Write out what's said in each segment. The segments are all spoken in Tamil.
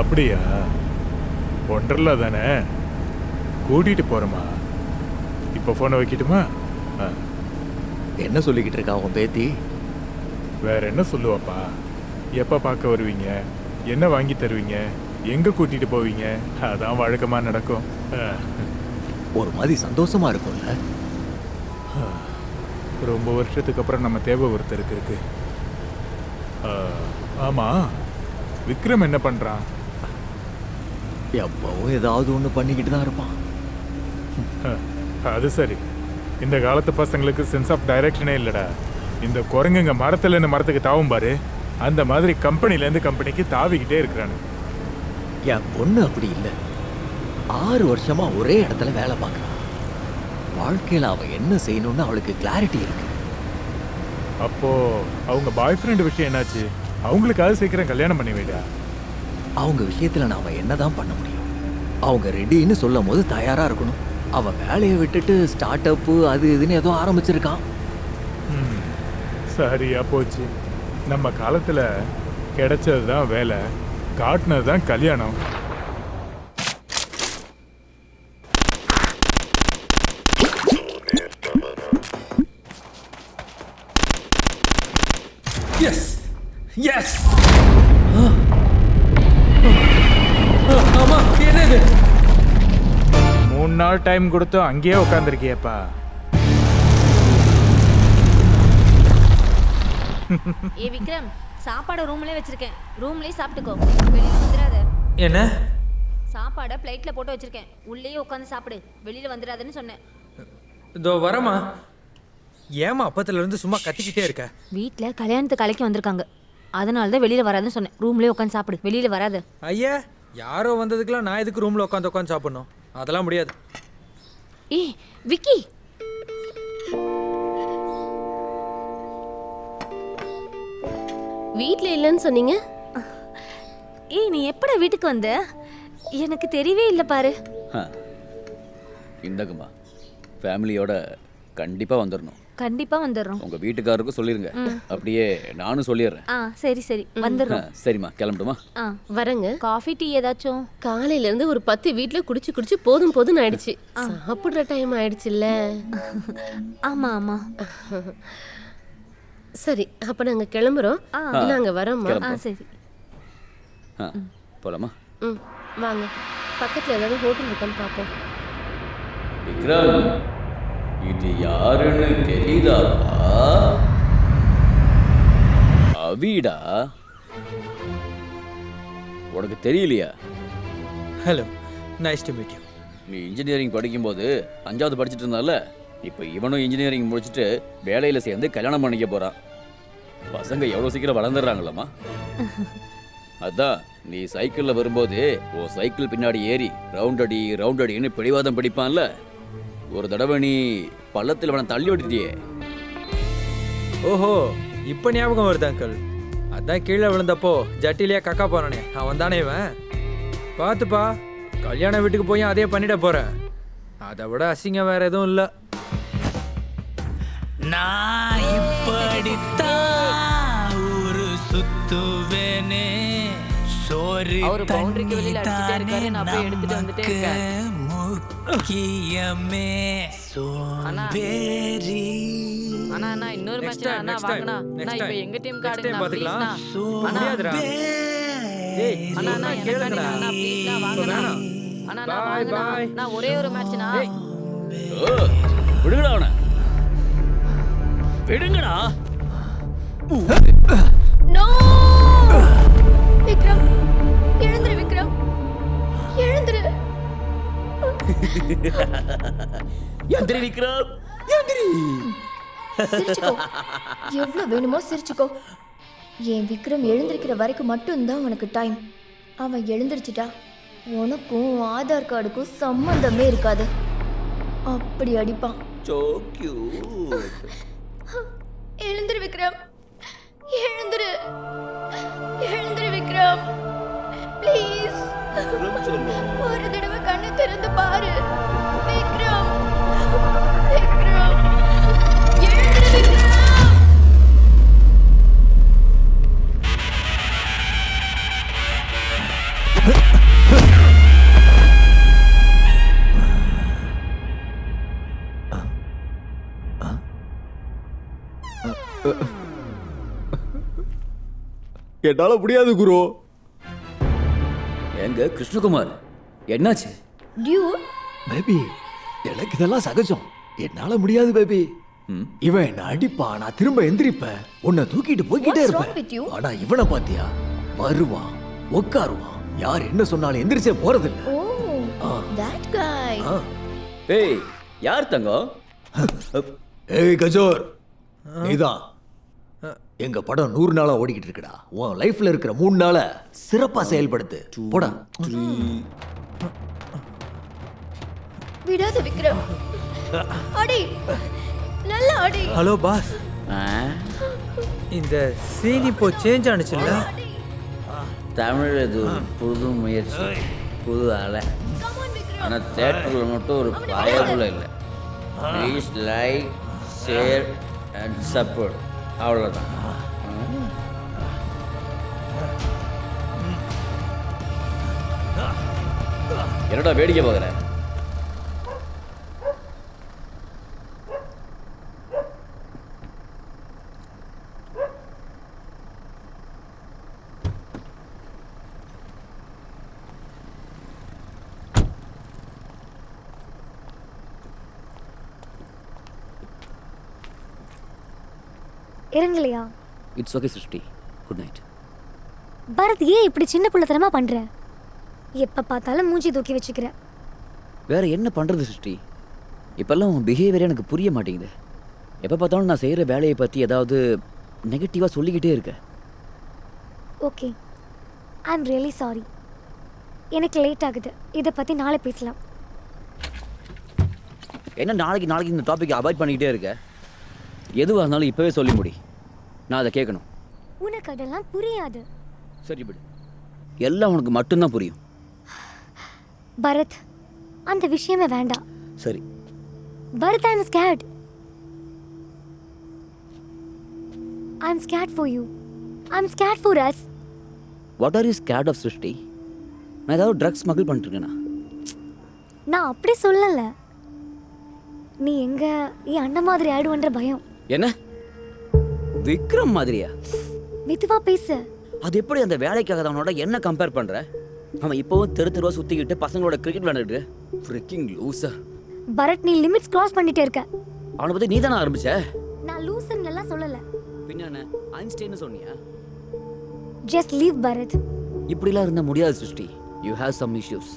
அப்படியா? ஒன்றரை தானே, கூட்டிட்டு போறமா. இப்போ போனை வைக்கட்டுமா? என்ன சொல்லிக்கிட்டு இருக்கா உன் பேத்தி? வேற என்ன சொல்லுவாப்பா? எப்போ பார்க்க வருவீங்க, என்ன வாங்கி தருவீங்க, எங்கே கூட்டிட்டு போவீங்க, அதான் வழக்கமாக நடக்கும். ஒரு மாதிரி சந்தோஷமா இருக்கும்ல. ரொம்ப வருஷத்துக்கு அப்புறம் நம்ம தேவை ஒருத்தருக்கு இருக்கு. ஆமாம், விக்ரம் என்ன பண்ணுறான்? எப்பவும் ஏதாவது ஒன்று பண்ணிக்கிட்டு தான் இருப்பான். அது சரி, இந்த காலத்து பசங்களுக்கு சென்ஸ் ஆஃப் டைரக்ஷனே இல்லைடா. இந்த குரங்குங்க மரத்துலேருந்து மரத்துக்கு தாவும் பாரு, அந்த மாதிரி கம்பெனிலேருந்து கம்பெனிக்கு தாவிக்கிட்டே இருக்கிறானுங்க. என் பொண்ணு அப்படி இல்லை. 6 வருஷமா ஒரே இடத்துல வேலை பார்க்குறான். வாழ்க்கையில் அவன் என்ன செய்யணும்னு அவளுக்கு கிளாரிட்டி இருக்கு. அப்போ அவங்க பாய் ஃப்ரெண்டு விஷயம் என்னாச்சு? அவங்களுக்காக சீக்கிரம் கல்யாணம் பண்ணி வைடா. அவங்க விஷயத்துல நாம என்னதான் பண்ண முடியும்? அவங்க ரெடின்னு சொல்லும் போது தயாரா இருக்கணும். அவன் வேலையை விட்டுட்டு ஸ்டார்ட் அப்பு அது இதுன்னு ஏதோ ஆரம்பிச்சிருக்கான். சரியா போச்சு. நம்ம காலத்துல கிடைச்சது தான் வேலை, காட்டினது தான் கல்யாணம். Yes yes. ஆமா, என்னது? 3 நாள் டைம் கொடுத்தோம், அங்கேயே உட்காந்துருக்கியப்பா. ஏ விக்ரம், சாப்பாடு ரூம்லயே வச்சிருக்கேன், ரூம்லயே சாப்பிட்டுக்கோ, வெளியில வந்துடாத. என்ன? சாப்பாடை பிளேட்ல போட்டு வச்சிருக்கேன், உள்ளேயே உட்காந்து சாப்பிடு, வெளியில வந்துடாதன்னு சொன்னேன். இதோ வரமா. ஏமா அப்பத்துல இருந்து சும்மா கத்திக்கிட்டே இருக்க? வீட்ல கல்யாணத்துக்கு கலைக்கு வந்திருக்காங்க, அதனால தான் வெளியில வராதுன்னு சொன்னேன். ரூம்லயே உட்காந்து சாப்பிடு, வெளியில வராத. ஐயா, யாரோ வந்ததுக்கெல்லாம் நான் எதுக்கு ரூம்ல உட்காந்து சாப்பிடணும்? அதெல்லாம் முடியாது. ஏய் விக்கி, வீட்ல இல்லைன்னு சொன்னீங்க. ஏய் நீ எப்படா வீட்டுக்கு வந்த? எனக்கு தெரியவே இல்லை பாரு. இந்தங்கம்மா, ஃபேமிலியோட கண்டிப்பாக வந்துடணும். கண்டிப்பா வந்துடுறோம். உங்கள் வீட்டுக்காரருக்கும் சொல்லிடுங்க, அப்படியே நானும் சொல்லிடுறேன். சரி சரி வந்துடுறோம். சரிம்மா, கிளம்பட்டுமா? வரங்க. காஃபி டீ ஏதாச்சும்? காலையில இருந்து ஒரு 10 வீட்ல குடிச்சு குடிச்சு போதும் போதும்னு ஆயிடுச்சு. சாப்பிடுற டைம் ஆயிடுச்சுல்ல. ஆமா ஆமா. சரி, அப்ப நாங்க கிளம்புறோம். நாங்க வரோம்மா. சரி போலாமா? வாங்க, பக்கத்துல ஏதாவது ஹோட்டல் இருக்கான்னு பார்ப்போம். விக்ரம், இது யாருன்னு தெரியுதாப்பா? அவிடா. உனக்கு தெரியலையா? Hello, nice to meet you. நீ இன்ஜினியரிங் படிக்கும்போது 5வது படிச்சுட்டு இருந்தால, இப்போ இவனும் இன்ஜினியரிங் முடிச்சுட்டு வேலையில் சேர்ந்து கல்யாணம் பண்ணிக்க போகிறான். பசங்க எவ்வளோ சீக்கிரம் வளர்ந்துடுறாங்களம்மா. அதான் நீ சைக்கிளில் வரும்போது உன் சைக்கிள் பின்னாடி ஏறி ரவுண்ட் அடின்னு பிடிவாதம் பிடிப்பான்ல, ஒரு தடவை நீ பள்ளத்தில் அவனை தள்ளி விட்டுட்டியே. ஓஹோ, இப்போ ஞாபகம் வருது அங்கிள். அதான் கீழே விழுந்தப்போ ஜட்டிலேயே கக்கா போறானே, அவன் தானே இவன். பார்த்துப்பா, கல்யாண வீட்டுக்கு போய் அதே பண்ணிட போறேன். அதை விட அசிங்கம் வேற எதுவும் இல்லை. நான் இப்படித்தான் ஒரு சுத்துவேனே, சோறு பவுண்டரிக்கு வெளியில அடிச்சிட்டே இருக்காரு, நான் போய் எடுத்துட்டு வந்துட்டே இருக்கேன். முக்கியமே சோம்பேறி. அண்ணா இன்னொரு மேட்ச் அண்ணா வாங்கண்ணா. நான் இப்போ எங்க டீம் கார்டுங்க பாத்துக்கலாம். அண்ணா அண்ணா அண்ணா கேளுங்கடா. அண்ணா ப்ளீஸ்ண்ணா வாங்கண்ணா. அண்ணா நான் வாங்கண்ணா, நான் ஒரே ஒரு மேட்ச்ண்ணா. விடுங்கடா அவனை, விடுங்கடா. நோ விக்ரம், எழுந்திரு விக்ரம், எழுந்திரு. எந்திரி விக்ரம், எந்திரி. சிரிச்சுக்கோ, எவ்வளவு வேணுமோ சிரிச்சுக்கோ. என் விக்ரம் எழுந்திருக்கிற வரைக்கும் மட்டும்தான் உனக்கு டைம். அவன் எழுந்திருச்சுட்டா உனக்கும் ஆதார் கார்டுக்கும் சம்பந்தமே இருக்காது. அப்படி அடிப்பான். எழுந்திரு விக்ரம், எழுந்திரு, எழுந்திரு விக்ரம், ப்ளீஸ். ஒரு தடவை கண்ணு திறந்து பாரு விக்ரம், விக்ரம், எழுந்திரு விக்ரம். என்னால முடியாது குரு. எங்க கிருஷ்ணகுமார் என்னாச்சு? டியூட், பேபி, எனக்கு இதெல்லாம் சகஜம். என்னால முடியாது பேபி. இவன் என்ன அடிப்பான், நான் திரும்ப எந்திரிப்பேன், உன்னை தூக்கிட்டு போய்கிட்டே What's wrong with you? இருப்பேன். ஆனா இவனை பாத்தியா, வருவான், உட்காருவான், யார் என்ன சொன்னாலும் எந்திரிச்சே போறதில்ல. oh, that guy. ஏய், யார் தங்கம்? ஏய் கஜோர், நீதான். எங்க படம் 100 நாளா ஓடிக்கிட்டு இருக்குடா. உன் லைஃப்ல இருக்கிற 3 நாளை சிறப்பா செயல்படுத்து. போடா. விடாத விக்ரம். அடி, நல்லா அடி. ஹலோ பாஸ், இந்த சீன் இப்போ சேஞ்ச் ஆனிச்சுல்ல? தமிழ் இது புது முயற்சி, புது அலை. ஆனால் தேட்டரில் மட்டும் ஒரு பயபுல இல்லை. Please like, share and support, அவ்வளோதான். என்னடா வேடிக்கை பார்க்குற? இறங்கலையா? இட்ஸ் ஓகே சிருஷ்டி, குட் நைட். பரத், ஏன் இப்படி சின்ன பிள்ளைத்தனமா பண்ற? எப்ப பார்த்தாலும் மூஞ்சி தூக்கி வச்சுக்கிற. வேற என்ன பண்ணுறது சிருஷ்டி? இப்போல்லாம் உன் பிஹேவியர் எனக்கு புரிய மாட்டேங்குது. எப்போ பார்த்தாலும் நான் செய்கிற வேலையை பற்றி ஏதாவது நெகட்டிவாக சொல்லிக்கிட்டே இருக்க. Okay, I am really sorry. எனக்கு லேட் ஆகுது, இதை பற்றி நாளை பேசலாம். என்ன நாளைக்கு இந்த டாப்பிக்கை அவாய்ட் பண்ணிக்கிட்டே இருக்க? எதுவாக இருந்தாலும் இப்போவே சொல்லி முடி, நான் அதை கேட்கணும். உனக்கு அதெல்லாம் புரியாது. சரி விடு, எல்லாம் உனக்கு மட்டும்தான் புரியும். பரத், அந்த விஷயமே வேண்டாம். சரி Bharath, I am scared. I am scared for you. I am scared for us. What are you scared of Srishti? நான் ஏதாவது ட்ரக்ஸ் ஸ்மகிள் பண்ணிட்டுருக்கேனா? நான் அப்படி சொல்லலை. நீ எங்க என் அண்ணன் மாதிரி ஆயிடுவன்ற பயம். என்ன விக்ரம் மாதிரியா? மெதுவா பேசு. அது எப்படி அந்த வேலைக்காகவனோட என்ன கம்பேர் பண்ற? அவன் இப்போவும் தெருவா சுத்திக்கிட்டு பசங்களோட கிரிக்கெட் விளையாண்டுட்டு ஃப்ரிக்கிங் லூசர். பரத், நீ லிமிட்ஸ் கிராஸ் பண்ணிட்டே இருக்க. அவனை பத்தி நீ தானே ஆரம்பிச்ச. நான் லூசர்னு எல்லாம் சொல்லல. பின்ன என்ன ஐன்ஸ்டைன் சொன்னியா? Just leave Bharath. இப்படிலாம் இருந்தா முடியாது Srishti. You have some issues.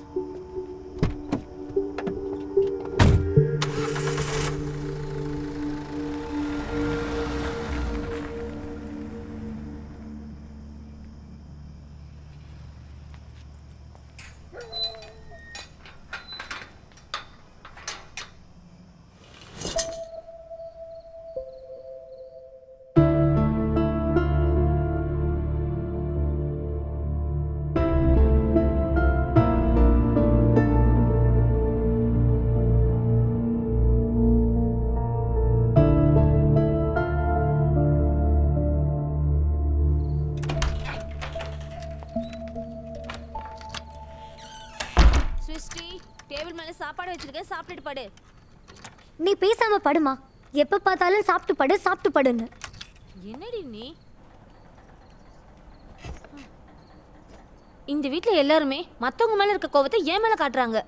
Table மேல சாப்பாடு வச்சிருக்கேன், சாப்பிட்டுட்டு படு. நீ பேசாம படுமா. எப்ப பார்த்தாலும் சாப்பிட்டு படுன்னு. என்னடி நீ? இந்த வீட்ல எல்லாருமே மத்தவங்க மேல இருக்க கோவத்தை ஏன் மேல காட்டுறாங்க?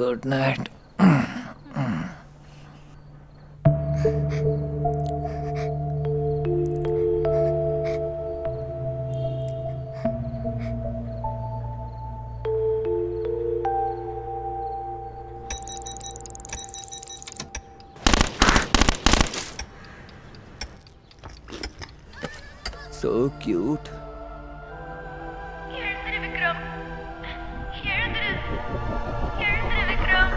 Good night. So cute. எழுந்திரு விக்ரம். எழுந்திரு. எழுந்திரு விக்ரம்.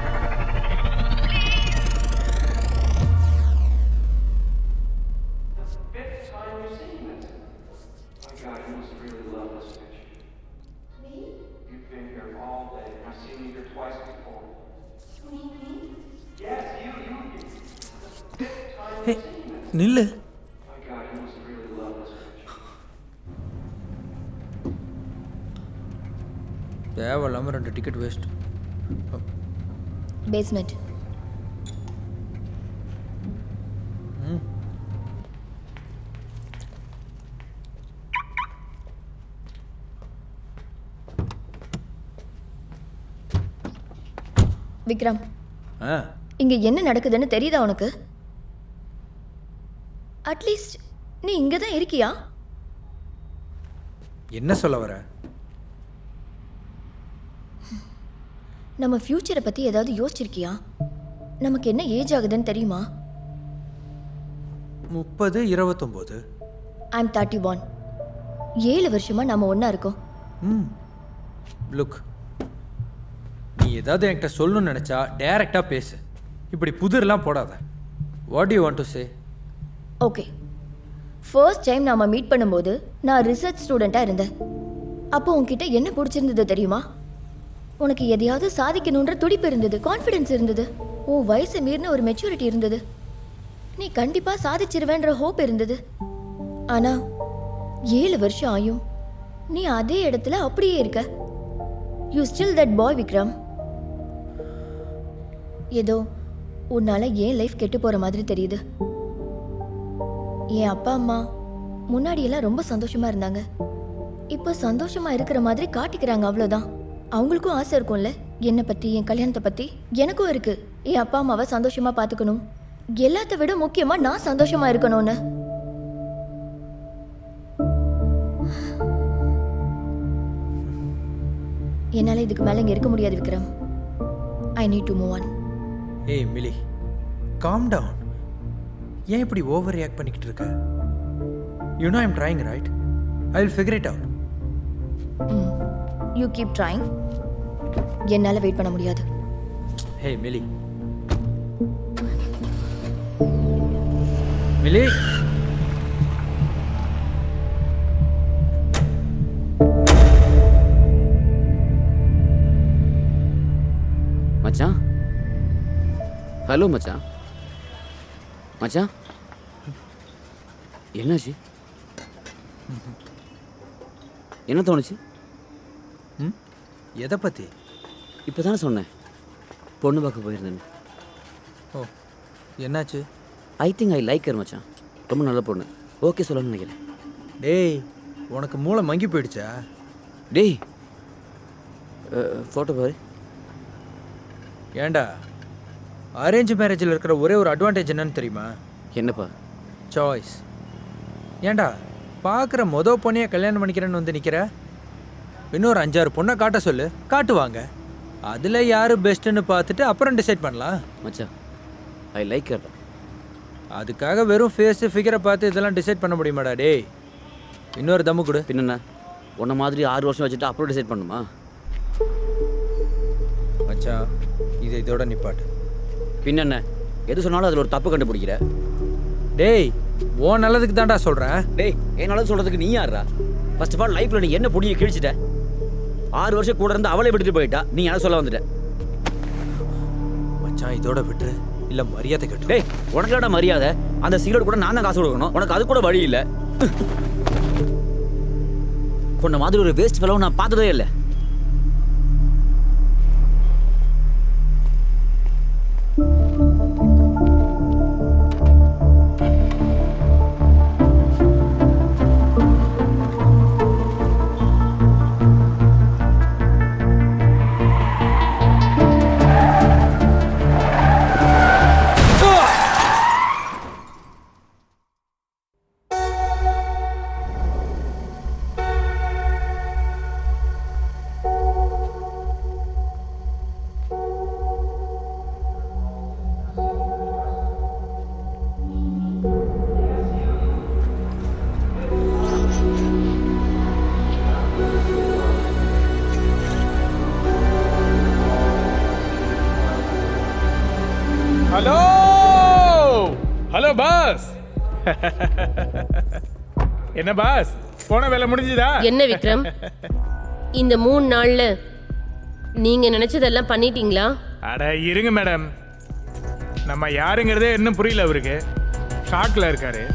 நில்லு. தேவையில்லாமல் 2 டிக்கெட் வேஸ்ட். பேஸ்மெண்ட். விக்ரம், ஆ இங்க என்ன நடக்குதுன்னு தெரியுதா உனக்கு? அட்லீஸ்ட் நீ இங்க தான் இருக்கியா? என்ன சொல்ல வர? நம்ம ஃப்யூச்சரை பத்தி ஏதாவது யோசிச்சிருக்கியா? நமக்கு என்ன ஏஜ் ஆகுதுன்னு தெரியுமா? 30, 29. ஐம் 31. 7 வருஷமா நம்ம ஒண்ணா இருக்கோம். லுக், நீ ஏதாவது என்கிட்ட சொல்லணும்னு நினச்சா டைரெக்டாக பேசு. இப்படி புதிர்லாம் போடாத. What you want to say? Okay, first time நாம மீட் பண்ணும்போது நான் ரிசர்ச் ஸ்டூடெண்ட்டாக இருந்தேன். அப்போ உன்கிட்ட என்ன பிடிச்சிருந்தது தெரியுமா? உனக்கு எதையாவது சாதிக்கணுன்ற துடிப்பு இருந்தது, கான்ஃபிடென்ஸ் இருந்தது, உன் வயசு மீறின ஒரு மெச்சூரிட்டி இருந்தது. நீ கண்டிப்பாக சாதிச்சிருவேன்ற ஹோப் இருந்தது. ஆனால் 7 வருஷம் ஆயும் நீ அதே இடத்துல அப்படியே இருக்க. You still that boy Vikram. ஏதோ உன்னால ஏன் லைஃப் கெட்டு போகிற மாதிரி தெரியுது. என் அப்பா அம்மா முன்னாடியெல்லாம் ரொம்ப சந்தோஷமா இருந்தாங்க. இப்போ சந்தோஷமா இருக்கிற மாதிரி காட்டிக்கிறாங்க, அவ்வளோதான். அவங்களுக்கும் ஆசை இருக்கும்ல என்னை பற்றி, என் கல்யாணத்தை பற்றி. எனக்கும் இருக்கு, என் அப்பா அம்மாவை சந்தோஷமா பார்த்துக்கணும், எல்லாத்த விட முக்கியமாக நான் சந்தோஷமா இருக்கணும்னு. என்னால் இதுக்கு மேலே இங்கே இருக்க முடியாது Vikram. I need to move on. ஏய் மிலி, காம் டவுன். ஏன் இப்படி ஓவர் ரியாக்ட் பண்ணிக்கிட்டு இருக்க? You know I'm trying, right? I will figure it out. You keep trying. என்னால் வெயிட் பண்ண முடியாது. ஹே மிலி, மிலி. மச்சான், ஹலோ மச்சான். மச்சான், என்னாச்சு? என்ன தோணுச்சு? எதை பற்றி? இப்போ தானே சொன்னேன் பொண்ணு பார்க்க போயிருந்தேன்னு. ஓ, என்னாச்சு? I think I like her மச்சான். ரொம்ப நல்ல பொண்ணு. ஓகே சொல்லணும்னு நினைக்கிறேன். டேய், உனக்கு மூளை மங்கி போயிடுச்சா? டேய், ஃபோட்டோ பாரு. ஏண்டா, அரேஞ்ச் மேரேஜில் இருக்கிற ஒரே ஒரு அட்வான்டேஜ் என்னன்னு தெரியுமா? என்னப்பா? சாய்ஸ். ஏண்டா, பார்க்குற மொதல் பொண்ணையே கல்யாணம் பண்ணிக்கிறேன்னு வந்து நிற்கிற. இன்னொரு 5-6 பொண்ணை காட்ட சொல்லு, காட்டுவாங்க. அதில் யார் பெஸ்ட்டுன்னு பார்த்துட்டு அப்புறம் டிசைட் பண்ணலாம். மச்சான், ஐ லைக் ஹர். அதுக்காக வெறும் ஃபேஸு ஃபிகரை பார்த்து இதெல்லாம் டிசைட் பண்ண முடியுமாடா? டேய், இன்னொரு தம்மு கொடு. பின்னண்ணா, உன்ன மாதிரி 6 வருஷம் வச்சுட்டு அப்புறம் டிசைட் பண்ணுமா? மச்சான், இதை இதோட நிப்பாட்டு. பின்னண்ண, எது சொன்னாலும் அதில் ஒரு தப்பு கண்டுபிடிக்கிற. டேய், ஓ நல்லதுக்கு தான்டா சொல்கிறேன். டேய், என் நல்லது சொல்கிறதுக்கு நீ யாரா? ஃபர்ஸ்ட் ஆஃப் ஆல் லைஃப்பில் நீ என்ன புடியை கிழிச்சிட்ட? 6 வருஷம் கூட இருந்து அவளை விட்டுட்டு போயிட்டா, நீ என்ன சொல்ல வந்துட்ட? மச்சான், இதோட விட்டு இல்லை மரியாதை கட்டு. டேய், உனக்கு மரியாதை? அந்த சிகரெட் கூட நான் தான் காசு கொடுக்கணும், உனக்கு அது கூட வழி இல்லை. கொண்ட மாதிரி ஒரு வேஸ்ட் ஃபெலோ நான் பார்த்ததே இல்லை. Hello hello boss. என்ன பாஸ், போன வேலை முடிஞ்சுதா? என்ன விக்ரம், இந்த 3 நாள்ல நீங்க நினைச்சதெல்லாம் பண்ணிட்டீங்களா? அட இருங்க மேடம், நம்ம யாருங்கிறதே இன்னும் புரியல. அவருக்கு ஷாக்ல இருக்காரு.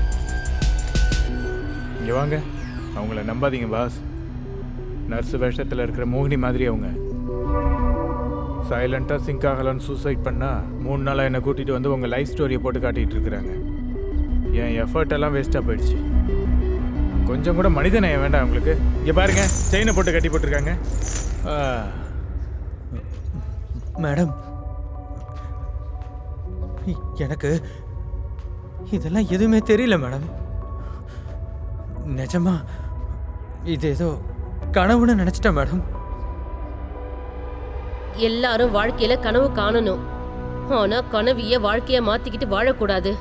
இங்க வாங்க. அவங்கள நம்பாதீங்க பாஸ். நர்ஸ் வேஷத்தில் இருக்கிற மோகினி மாதிரி அவங்க. சைலண்டாக சிங்க் ஆகலான்னு சூசைட் பண்ணால் 3 நாளாக என்னை கூட்டிகிட்டு வந்து உங்கள் லைஃப் ஸ்டோரியை போட்டு காட்டிகிட்டு இருக்கிறாங்க. என் எஃபர்ட் எல்லாம் வேஸ்ட்டாக போயிடுச்சு. கொஞ்சம் கூட மனிதநேயம் வேண்டாம் உங்களுக்கு? இங்கே பாருங்க, செயினை போட்டு கட்டி போட்டிருக்காங்க. மேடம், எனக்கு இதெல்லாம் எதுவுமே தெரியல மேடம். நிஜமா இது ஏதோ கனவுன்னு நினைச்சிட்டேன் மேடம். எல்லாரும் வாழ்க்கையில கனவு காணணும், ஆனா கனவிய வாழ்க்கைய மாத்திக்கிட்டு வாழக்கூடாது.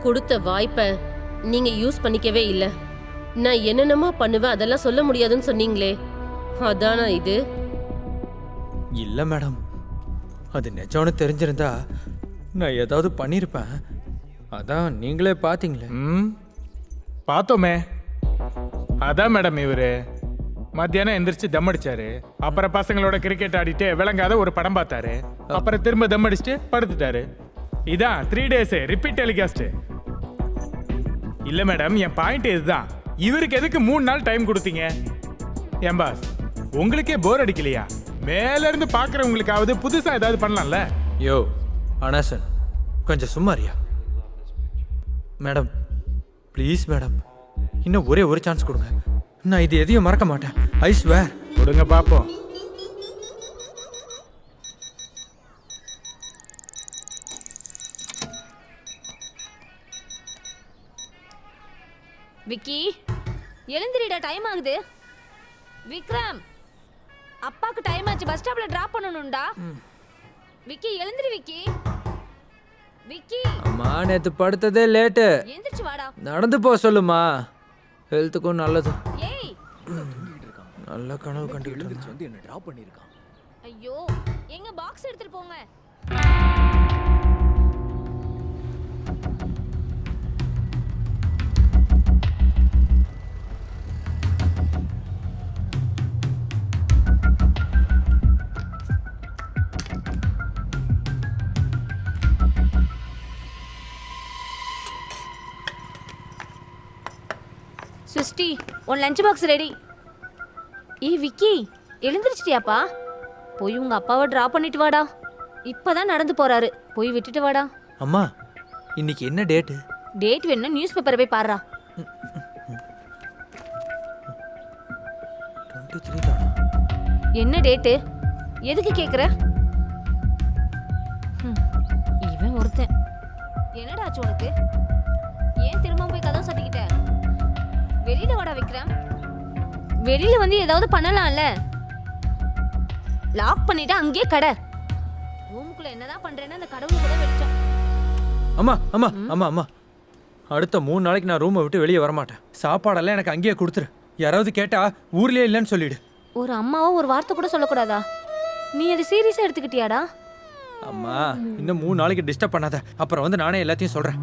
கொடுத்த வாய்ப்பை நீங்க யூஸ் பண்ணிக்கவே இல்லை. நான் என்னென்னமா பண்ணுவேன் அதெல்லாம் சொல்ல முடியாதுன்னு சொன்னீங்களே, அதானா இது? இல்லை மேடம், அது நிஜம்னு தெரிஞ்சிருந்தா நான் ஏதாவது பண்ணியிருப்பேன். அதான் நீங்களே பார்த்தீங்களே. பார்த்தோமே. அதான் மேடம் இவரு மத்தியானம் எந்திரிச்சு தம் அடிச்சாரு. அப்புறம் பசங்களோட கிரிக்கெட் ஆடிட்டு விளங்காத ஒரு படம் பார்த்தாரு. அப்புறம் திரும்ப தம் அடிச்சுட்டு படுத்துட்டாரு. இதான் 3 days ரிப்பீட் டெலிகாஸ்ட். இல்ல மேடம், என் பாயிண்ட் இதுதான். இவருக்கு எதுக்கு 3 நாள் டைம் கொடுத்தீங்க? என் பாஸ், உங்களுக்கே போர் அடிக்கலையா? மேல இருந்து பாக்குறவங்களுக்காவது புதுசா ஏதாவது பண்ணலாம்ல? யோ அனாசன், கொஞ்சம் சும்மாரியா? மேடம் ப்ளீஸ் மேடம், இன்னும் ஒரே ஒரு சான்ஸ் கொடுங்க. நான் இது எதையும் மறக்க மாட்டேன். I swear. கொடுங்க பாப்போம். விக்கி, எழுந்திரிடா, டைம் ஆகுது. விக்ரம், அப்பாக்கு டைம் ஆச்சு, பஸ் ஸ்டாப்ல டிராப் பண்ணணும்டா. விக்கி எழுந்திரி. விக்கி விக்கி, அம்மா நேத்து படுத்ததே லேட்டு. எந்திரிச்சு வாடா. நடந்து போ சொல்லுமா, ஹெல்த்துக்கும் நல்லது. ஏய், நல்ல கனவு கண்டுகிட்டு வந்து என்ன டிராப் பண்ணியிருக்கான். ஐயோ, எங்க பாக்ஸ் எடுத்துட்டு போங்க. சிஸ்டி, உன் லஞ்ச் பாக்ஸ் ரெடி. ஏய் விக்கி, எழுந்திருச்சிட்டியாப்பா? போய் உங்க அப்பாவை டிராப் பண்ணிட்டு வாடா. இப்பதான் நடந்து போறாரு, போய் விட்டுட்டு வாடா. அம்மா இன்னைக்கு என்ன டேட்டு? டேட் வேணும்னா நியூஸ் பேப்பரை போய் பாருடா. 23 தானா? என்ன டேட்டு? எதுக்கு கேக்குற? இவன் ஒருத்தன். என்னடா ஆச்சு உனக்கு? ஏன் திரும்ப போய் கதவை சாத்திக்கிட்ட? வெளியில வாடா விக்ரம். வெளியில வந்து ஏதாவது பண்ணலாம்ல. லாக் பண்ணிட்டு அங்கேயே கடை. ரூமுக்குள்ள என்னதான் பண்றேன்னு அந்த கடவுளுக்கு கூட வெளிச்சம். அம்மா அம்மா அம்மா அம்மா, அடுத்த 3 நாளைக்கு நான் ரூமை விட்டு வெளியே வரமாட்டேன். சாப்பாடெல்லாம் எனக்கு அங்கேயே கொடுத்துரு. யாராவது கேட்டா ஊர்லயே இல்லைன்னு சொல்லிடு. ஒரு அம்மாவோ ஒரு வார்த்தை கூட சொல்லக்கூடாதா? நீ அதை சீரியஸா எடுத்துக்கிட்டியாடா? அம்மா இன்னும் 3 நாளைக்கு டிஸ்டர்ப் பண்ணாத, அப்புறம் வந்து நானே எல்லாத்தையும் சொல்றேன்.